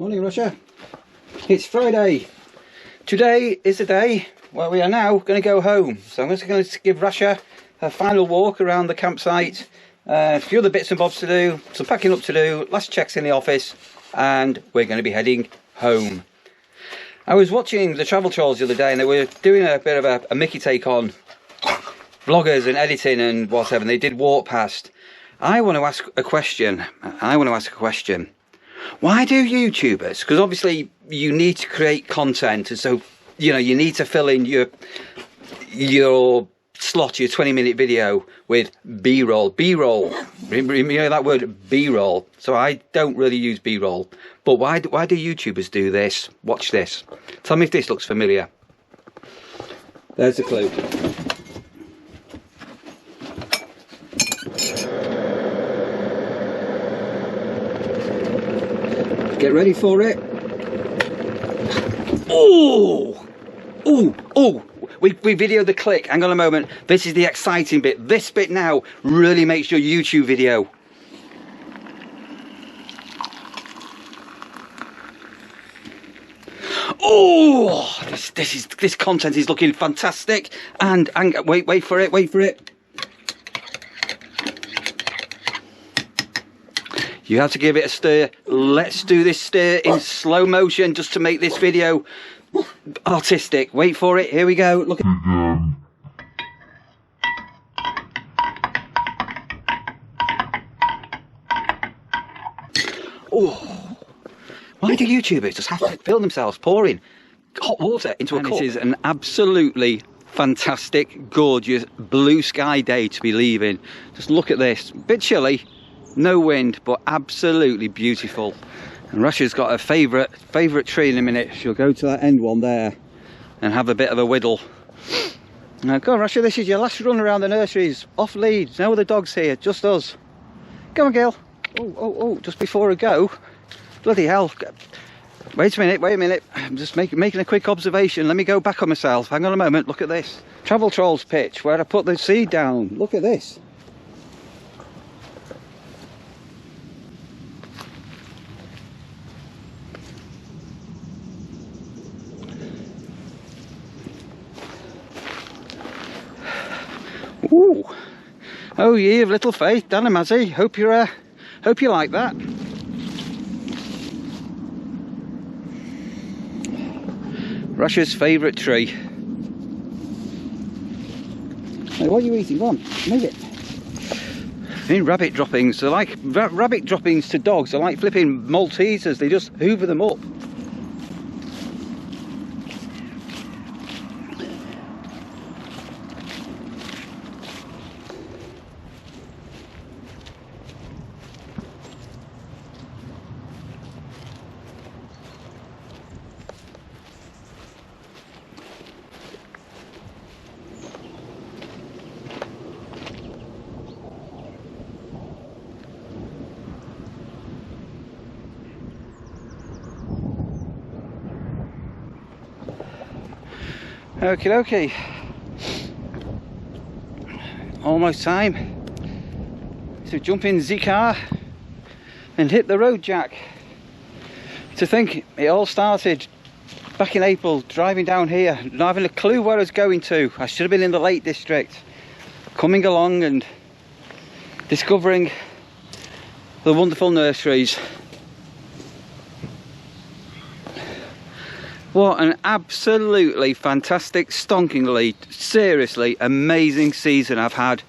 Morning, Rasha. It's Friday. Today is the day where we are now going to go home. So I'm just going to give Rasha her final walk around the campsite. A few other bits and bobs to do, some packing up to do, last checks in the office, and we're going to be heading home. I was watching the Travel Trolls the other day and they were doing a bit of a Mickey take on vloggers and editing and whatever, and they did walk past. I want to ask a question. Why do YouTubers, because obviously you need to create content, and so you know you need to fill in your slot, your 20-minute video with B-roll. You know that word, B-roll. So I don't really use B-roll, but why do YouTubers do this? Watch this. Tell me if this looks familiar. There's the clue. Get ready for it. Oh! We videoed the click. Hang on a moment. This is the exciting bit. This bit now really makes your YouTube video. Oh! This content is looking fantastic. And wait for it. You have to give it a stir. Let's do this stir in slow motion just to make this video artistic. Wait for it. Here we go. Look at oh, why do YouTubers just have to film themselves pouring hot water into a cup? This is an absolutely fantastic, gorgeous blue sky day to be leaving. Just look at this. Bit chilly. No wind, but absolutely beautiful. And Rasha's got her favourite tree in a minute. She'll go to that end one there and have a bit of a whittle. Now go on, Rasha, this is your last run around the nurseries. Off leads, no other dogs here, just us. Go on, girl. Oh, just before I go. Bloody hell. Wait a minute. I'm just making a quick observation. Let me go back on myself. Hang on a moment, look at this. Travel Trolls pitch, where I put the seed down. Look at this. Ooh. Oh, ye of little faith, Dan and Mazzy. Hope you like that. Rasha's favourite tree. Hey, what are you eating? Go on, make it. I mean, rabbit droppings. They're like rabbit droppings to dogs. They're like flipping Maltesers. They just hoover them up. Okie dokie. Almost time to jump in the car and hit the road, Jack. To think it all started back in April, driving down here, not having a clue where I was going to. I should have been in the Lake District, coming along and discovering the wonderful nurseries. What an absolutely fantastic, stonkingly, seriously amazing season I've had.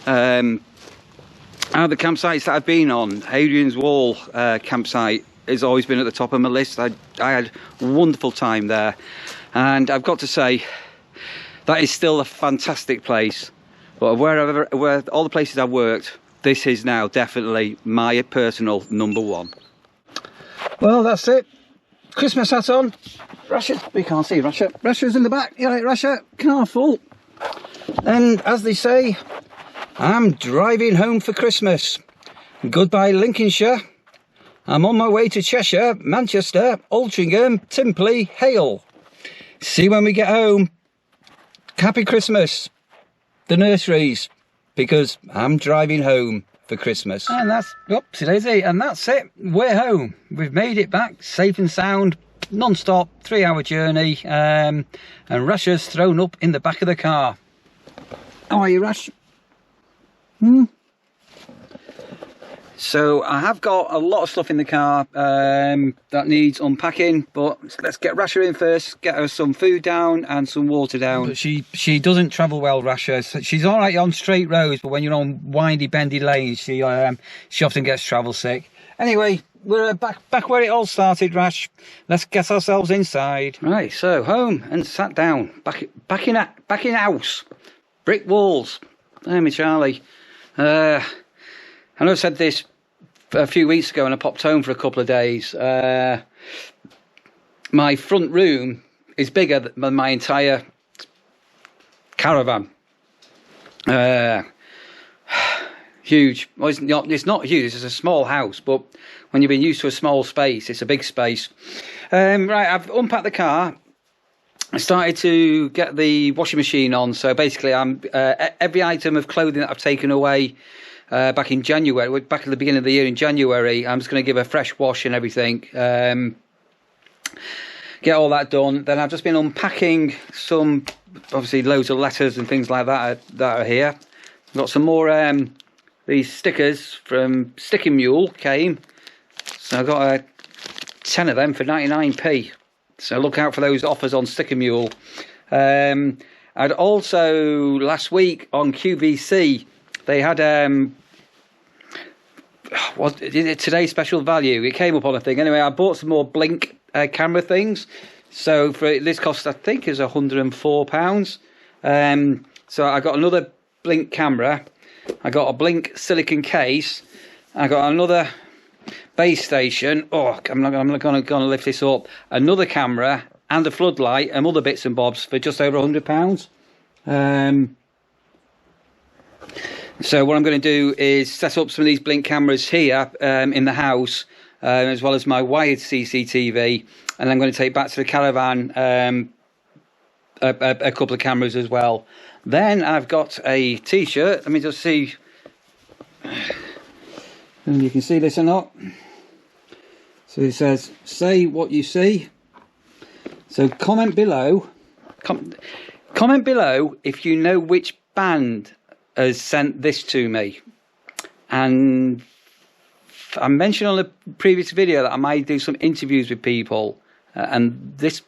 Out of the campsites that I've been on, Hadrian's Wall campsite has always been at the top of my list. I had a wonderful time there, and I've got to say that is still a fantastic place. But where all the places I've worked, this is now definitely my personal #1. Well, that's it. Christmas hat on. Rasha, we can't see Rasha. Rasha's in the back. Yeah, right, Rasha, car full. And as they say, I'm driving home for Christmas. Goodbye Lincolnshire. I'm on my way to Cheshire, Manchester, Altrincham, Timpley, Hale. See you when we get home. Happy Christmas. The nurseries, because I'm driving home for Christmas. And that's, oopsie daisy, and that's it. We're home. We've made it back safe and sound, non-stop, 3-hour journey, and Rasha's thrown up in the back of the car. How are you, Rash? So I have got a lot of stuff in the car that needs unpacking, but let's get Rasha in first, get her some food down and some water down. But she doesn't travel well, Rasha. So she's all right on straight roads, but when you're on windy, bendy lanes, she often gets travel sick. Anyway, we're back where it all started, Rash. Let's get ourselves inside. Right, so home and sat down. Back in house. Brick walls. There, me Charlie. I know I said this a few weeks ago and I popped home for a couple of days. My front room is bigger than my entire caravan. Huge. Well, it's not huge, it's a small house, but when you've been used to a small space, it's a big space. Right, I've unpacked the car. I started to get the washing machine on, so basically I'm every item of clothing that I've taken away back in January, back at the beginning of the year in January, I'm just going to give a fresh wash and everything. Get all that done. Then I've just been unpacking some, obviously loads of letters and things like that are here. Got some more, these stickers from Sticking Mule came. So I got 10 of them for 99p. So look out for those offers on Sticking Mule. I'd also, last week on QVC, they had today's special value. It came up on a thing. Anyway, I bought some more Blink camera things. So for this cost, I think, is £104. So I got another Blink camera. I got a Blink silicon case. I got another base station. Oh, I'm not going to lift this up. Another camera and a floodlight and other bits and bobs for just over £100. So what I'm going to do is set up some of these Blink cameras here in the house, as well as my wired CCTV, and I'm going to take back to the caravan a couple of cameras as well. Then I've got a t-shirt. Let me just see if you can see this or not. So it says, "Say what you see." So comment below. Comment below if you know which band has sent this to me. And I mentioned on a previous video that I might do some interviews with people, and this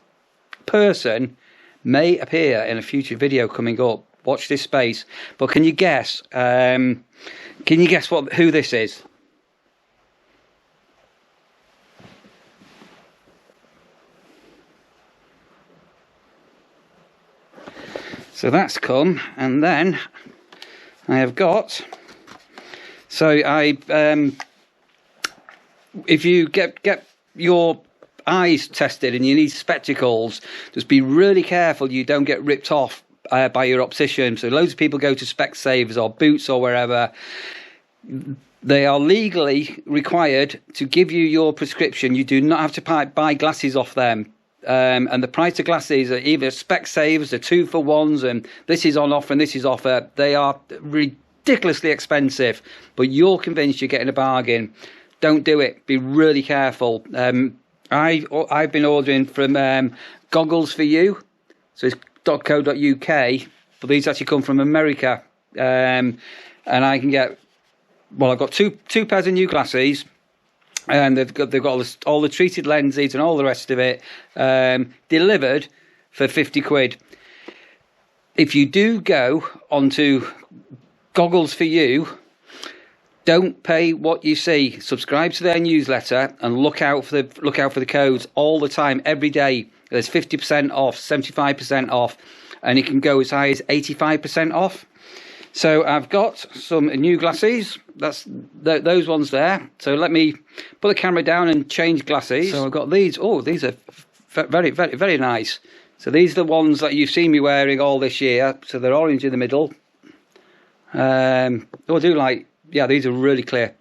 person may appear in a future video coming up. Watch this space. But can you guess? Can you guess who this is? So that's come, and then I have got. So if you get your eyes tested and you need spectacles, just be really careful you don't get ripped off by your optician. So loads of people go to Specsavers or Boots or wherever. They are legally required to give you your prescription. You do not have to buy glasses off them. And the price of glasses are either Specsavers, the 2-for-1s, and this is on offer and this is offer. They are ridiculously expensive, but you're convinced you're getting a bargain. Don't do it. Be really careful. I've been ordering from Goggles for You, so it's .co.uk, but these actually come from America, and I can get. Well, I've got two pairs of new glasses. And they've got all the treated lenses and all the rest of it delivered for 50 quid. If you do go onto Goggles for You, don't pay what you see. Subscribe to their newsletter and look out for the codes all the time, every day. There's 50% off, 75% off, and it can go as high as 85% off. So I've got some new glasses. That's those ones there. So let me put the camera down and change glasses. So I've got these. Oh, these are very, very, very nice. So these are the ones that you've seen me wearing all this year. So they're orange in the middle. I do like, yeah, these are really clear.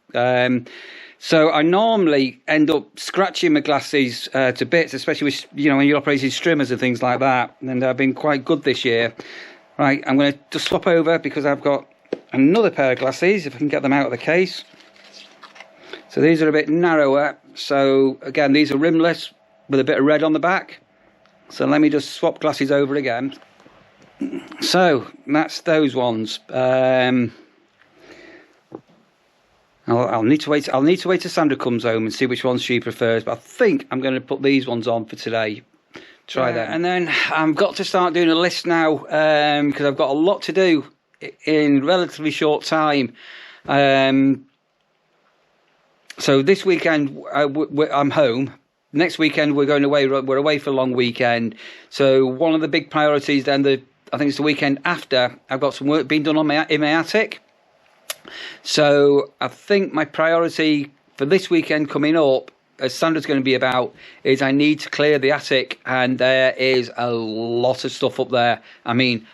So I normally end up scratching my glasses to bits, especially with, when you're operating streamers and things like that. And I've been quite good this year. Right, I'm going to just swap over because I've got another pair of glasses, if I can get them out of the case. So these are a bit narrower. So again, these are rimless with a bit of red on the back. So let me just swap glasses over again. So that's those ones. I'll need to wait. I'll need to wait till Sandra comes home and see which ones she prefers. But I think I'm going to put these ones on for today. Try that, and then I've got to start doing a list now because I've got a lot to do in relatively short time. So this weekend I'm home. Next weekend we're going away. We're away for a long weekend. So one of the big priorities then, I think it's the weekend after, I've got some work being done on in my attic. So I think my priority for this weekend coming up, as Sandra's going to be about, is I need to clear the attic, and there is a lot of stuff up there. I mean,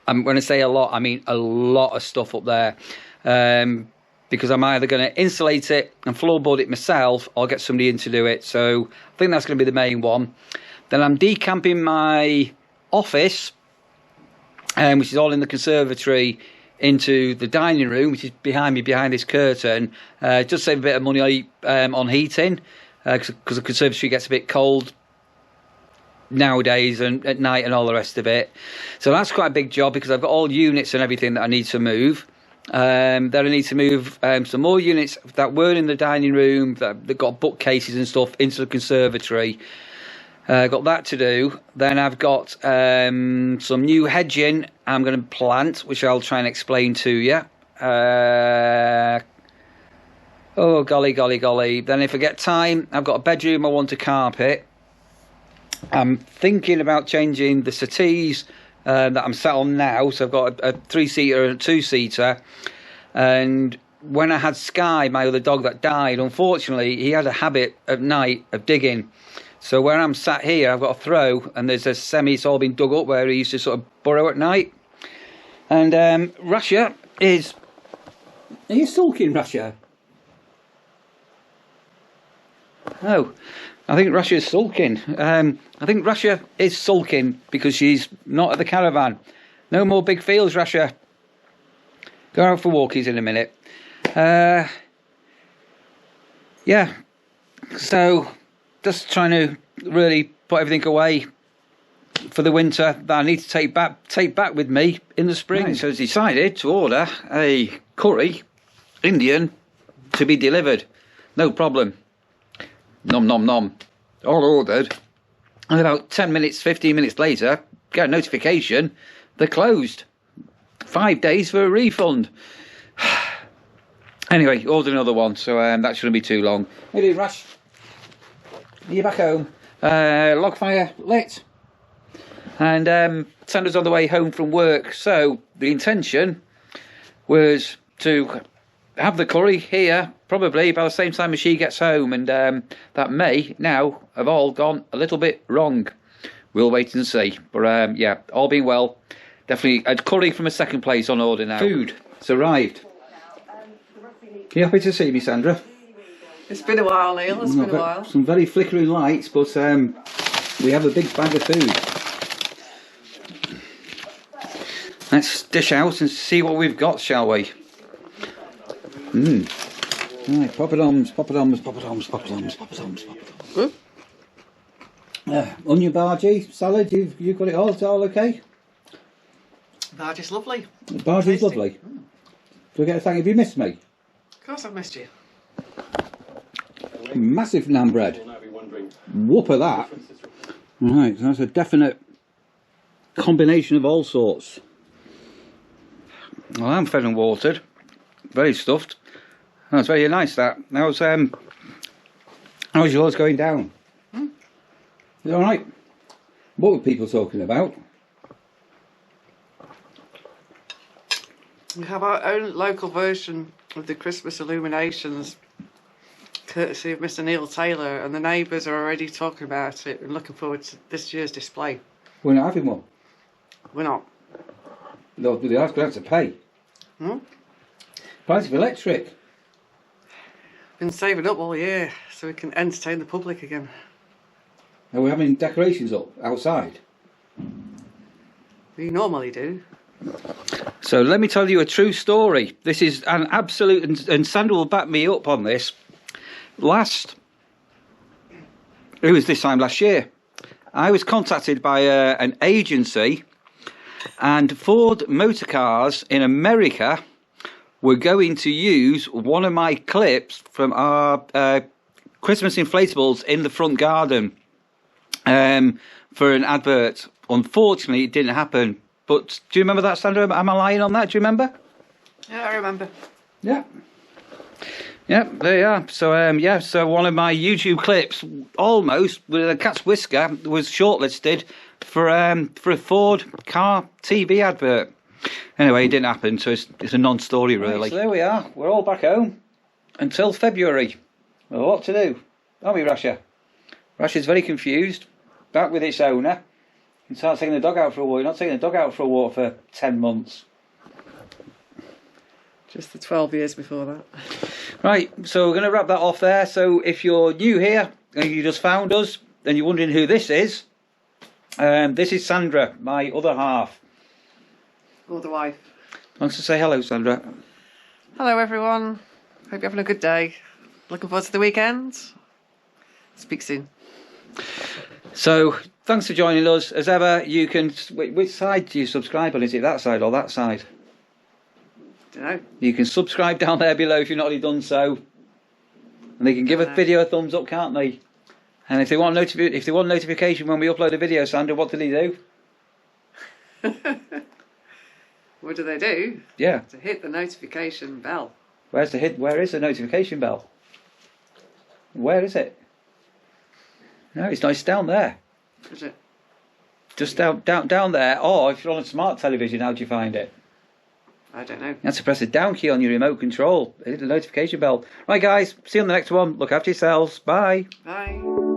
when I say a lot, I mean a lot of stuff up there. Because I'm either going to insulate it and floorboard it myself or get somebody in to do it. So I think that's going to be the main one. Then I'm decamping my office, which is all in the conservatory, into the dining room, which is behind me, behind this curtain. Just save a bit of money on heating, because the conservatory gets a bit cold nowadays and at night and all the rest of it. So that's quite a big job, because I've got all units and everything that I need to move. Then I need to move some more units that weren't in the dining room, that got bookcases and stuff, into the conservatory. Got that to do. Then I've got some new hedging I'm going to plant, which I'll try and explain to you. Oh, golly, golly, golly. Then if I get time, I've got a bedroom I want to carpet. I'm thinking about changing the settees that I'm sat on now. So I've got a 3-seater and a 2-seater. And when I had Sky, my other dog that died, unfortunately, he had a habit at night of digging. So where I'm sat here, I've got a throw, and there's a semi, it's all been dug up where he used to sort of burrow at night. And Rasha is... Are you sulking, Rasha? No, I think Rasha is sulking. I think Rasha is sulking because she's not at the caravan. No more big fields, Rasha. Go out for walkies in a minute. Yeah, so just trying to really put everything away for the winter that I need to take back with me in the spring. Right, so I decided to order a curry Indian to be delivered. No problem. Nom nom nom. All ordered. And about 10 minutes, 15 minutes later, get a notification they're closed. 5 days for a refund. Anyway, ordered another one, so that shouldn't be too long. How you doing, Rash? Are you back home? Log fire lit. And Sandra's on the way home from work, so the intention was to have the curry here probably by the same time as she gets home, and that may now have all gone a little bit wrong. We'll wait and see. But yeah, all being well, definitely a curry from a second place on order now. Food, it's arrived. Are you happy to see me, Sandra? It's been a while, Neil, it's been a while. Some very flickering lights, but we have a big bag of food. Let's dish out and see what we've got, shall we? Right, poppadoms, poppadoms, poppadoms, poppadoms, poppadoms, poppadoms. Onion bhaji, salad, you've got it all, is it all okay? Bhaji's lovely. Bhaji's lovely. Do I get a thank you? Have you missed me? Of course I've missed you. Massive naan bread. Whoop of that. Right, so that's a definite combination of all sorts. Well, I'm fed and watered. Very stuffed. That's very nice, that. How's yours going down? Is it alright? What were people talking about? We have our own local version of the Christmas illuminations, courtesy of Mr. Neil Taylor, and the neighbours are already talking about it and looking forward to this year's display. We're not having one. We're not. No, they are going to have to pay. Price of electric. Been saving up all year so we can entertain the public again. Are we having decorations up outside? We normally do. So let me tell you a true story. This is an absolute, and Sandra will back me up on this. It was this time last year. I was contacted by an agency, and Ford Motor Cars in America were going to use one of my clips from our Christmas inflatables in the front garden for an advert. Unfortunately, it didn't happen. But do you remember that, Sandra? Am I lying on that? Do you remember? Yeah, I remember. Yeah. Yeah, there you are. So, so one of my YouTube clips, almost, with a cat's whisker, was shortlisted for a Ford car TV advert. Anyway, it didn't happen, so it's a non-story, really. Right, so there we are. We're all back home until February. Well, what to do? Aren't we, Rasha? Rasha's very confused, back with its owner. And start taking the dog out for a walk. You're not taking the dog out for a walk for 10 months. Just the 12 years before that. Right, so we're going to wrap that off there. So if you're new here and you just found us and you're wondering who this is Sandra, my other half. Or the wife. Wants to say hello, Sandra. Hello, everyone. Hope you're having a good day. Looking forward to the weekend. Speak soon. So, thanks for joining us. As ever, you can... Which side do you subscribe on? Is it that side or that side? Don't know. You can subscribe down there below if you've not already done so. And they can give a video a thumbs up, can't they? And if they want notification when we upload a video, Sandra, what do they do? What do they do? Yeah. To hit the notification bell. Where is the notification bell? Where is it? No, it's not. It's down there. Is it? Just down there. Or if you're on a smart television, how do you find it? I don't know. You have to press the down key on your remote control. Hit the notification bell. Right, guys. See you on the next one. Look after yourselves. Bye. Bye.